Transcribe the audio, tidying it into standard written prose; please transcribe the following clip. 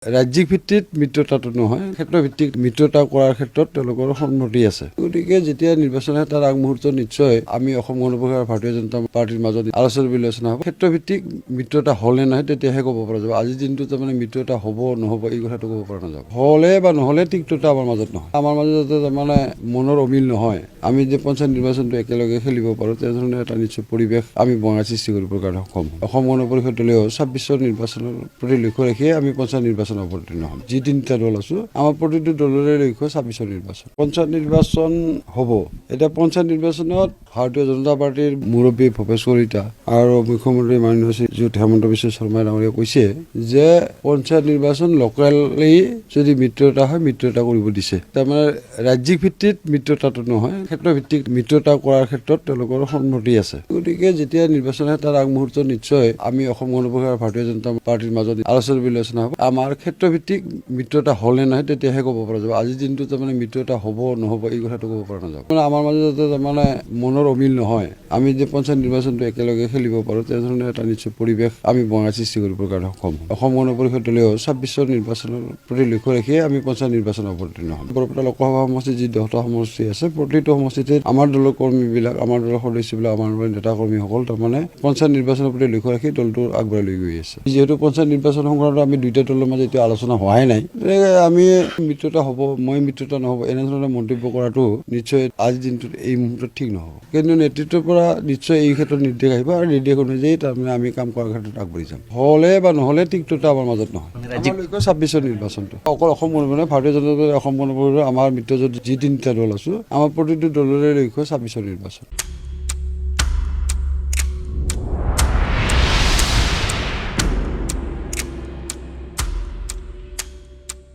ৰাজ্যিক ভিত্তিত মিত্ৰতাটো নহয়, ক্ষেত্ৰভিত্তিক মিত্ৰতা কৰাৰ ক্ষেত্ৰত তেওঁলোকৰ সন্মতি আছে। গতিকে যেতিয়া নিৰ্বাচন হয় তাৰ আগমুহূৰ্তত নিশ্চয় আমি অসম গণ পৰিষদ আৰু ভাৰতীয় জনতা পাৰ্টিৰ মাজত আলোচনা বিলোচনা হ'ব। ক্ষেত্ৰভিত্তিক মিত্ৰতা হ'লে নহয় তেতিয়াহে ক'ব পৰা যাব। আজিৰ দিনটো তাৰমানে মিত্ৰতা হ'ব নহ'ব এই কথাটো ক'ব পৰা নাযাব। হ'লে বা নহ'লে তিক্ততা আমাৰ মাজত নহয়। আমাৰ মাজত তাৰমানে মনৰ অমিল নহয়। আমি যে পঞ্চায়ত নিৰ্বাচনটো একেলগে খেলিব পাৰোঁ তেনেধৰণে এটা নিশ্চয় পৰিৱেশ আমি বঙাই সৃষ্টি কৰিবৰ কাৰণে সক্ষম হ'ম। অসম গণ পৰিষদ দলেও ২৬ নিৰ্বাচনৰ প্ৰতি লক্ষ্য ৰাখিয়ে আমি পঞ্চায়ত নিৰ্বাচন অৱতীৰ্ণ হ'ম। যি তিনিটা দল আছো আমাৰ প্ৰতিটো দলৰে লক্ষ্য ২৬ নিৰ্বাচন। পঞ্চায়ত নিৰ্বাচন হ'ব। এতিয়া পঞ্চায়ত নিৰ্বাচনত ভাৰতীয় জনতা পাৰ্টিৰ মুৰব্বী ভূপেশ কলিতা আৰু মুখ্যমন্ত্ৰী মাননীয় শ্ৰীযুত হিমন্ত বিশ্ব শৰ্মা ডাঙৰীয়াই কৈছে যে পঞ্চায়ত নিৰ্বাচন লোকেলি যদি মিত্ৰতা হয় মিত্ৰতা কৰিব দিছে। তাৰমানে ৰাজ্যিক ভিত্তিত মিত্ৰতাটো নহয়, ক্ষেত্ৰভিত্তিক মিত্ৰতা কৰাৰ ক্ষেত্ৰত তেওঁলোকৰ সন্মতি আছে। গতিকে যেতিয়া নিৰ্বাচন হয় তাৰ আগমুহূৰ্তত নিশ্চয় আমি অসম গণ পৰিষদ আৰু ভাৰতীয় জনতা পাৰ্টিৰ মাজত আলোচনা বিলোচনা হ'ব। আমাৰ ক্ষেত্ৰভিত্তিক মিত্ৰতা হ'লে নহয় তেতিয়াহে ক'ব পৰা যাব। আজিৰ দিনটো তাৰমানে মিত্ৰতা হ'ব নহ'ব এই কথাটো ক'ব পৰা নাযাব। আমাৰ মাজত তাৰমানে মনৰ অমিল নহয়। আমি যে পঞ্চায়ত নিৰ্বাচনটো একেলগে খেলিব পাৰোঁ তেনেধৰণে এটা নিশ্চয় পৰিৱেশ আমি বঙাই সৃষ্টি কৰিবৰ কাৰণে সক্ষম হ'ম। অসম গণ পৰিষদ দলেও ২৬ নিৰ্বাচনৰ প্ৰতি লক্ষ্য ৰাখিয়ে আমি পঞ্চায়ত নিৰ্বাচন অৱতীৰ্ণ হ'ম। বৰপেটা লোকসভা সমষ্টিত যি 10টা সমষ্টি আছে প্ৰতিটো সমষ্টিতে আমাৰ দলৰ কৰ্মীবিলাক, আমাৰ দলৰ সদস্যবিলাক, আমাৰ নেতা কৰ্মীসকল তাৰমানে পঞ্চায়ত নিৰ্বাচনৰ প্ৰতি লক্ষ্য ৰাখি দলটো আগবঢ়াই লৈ গৈ আছে। যিহেতু পঞ্চায়ত নিৰ্বাচন সংক্ৰান্তত আমি দুইটা দলৰ মাজত এতিয়া আলোচনা হোৱাই নাই, আমি মিত্ৰতা হ'ব মই মিত্ৰতা নহ'ব এনেধৰণে মন্তব্য কৰাটো নিশ্চয় আজিৰ দিনটোত এই মুহূৰ্তত ঠিক নহ'ব। কিন্তু নেতৃত্বৰ পৰা নিশ্চয় এই ক্ষেত্ৰত নিৰ্দেশ আহিব আৰু নিৰ্দেশ অনুযায়ী তাৰমানে আমি কাম কৰাৰ ক্ষেত্ৰত আগবাঢ়ি যাম। হ'লে বা নহ'লে তিক্ততা আমাৰ মাজত নহয়। আমাৰ লক্ষ্য ২৬ নিৰ্বাচনটো অকল অসম গণ পৰিষদ ভাৰতীয় জনতা পাৰ্টি অসম গণ পৰিষদ আমাৰ মিত্ৰজোঁট যি তিনিটা দল আছো আমাৰ প্ৰতিটো দলৰে লক্ষ্য ২৬ নিৰ্বাচন।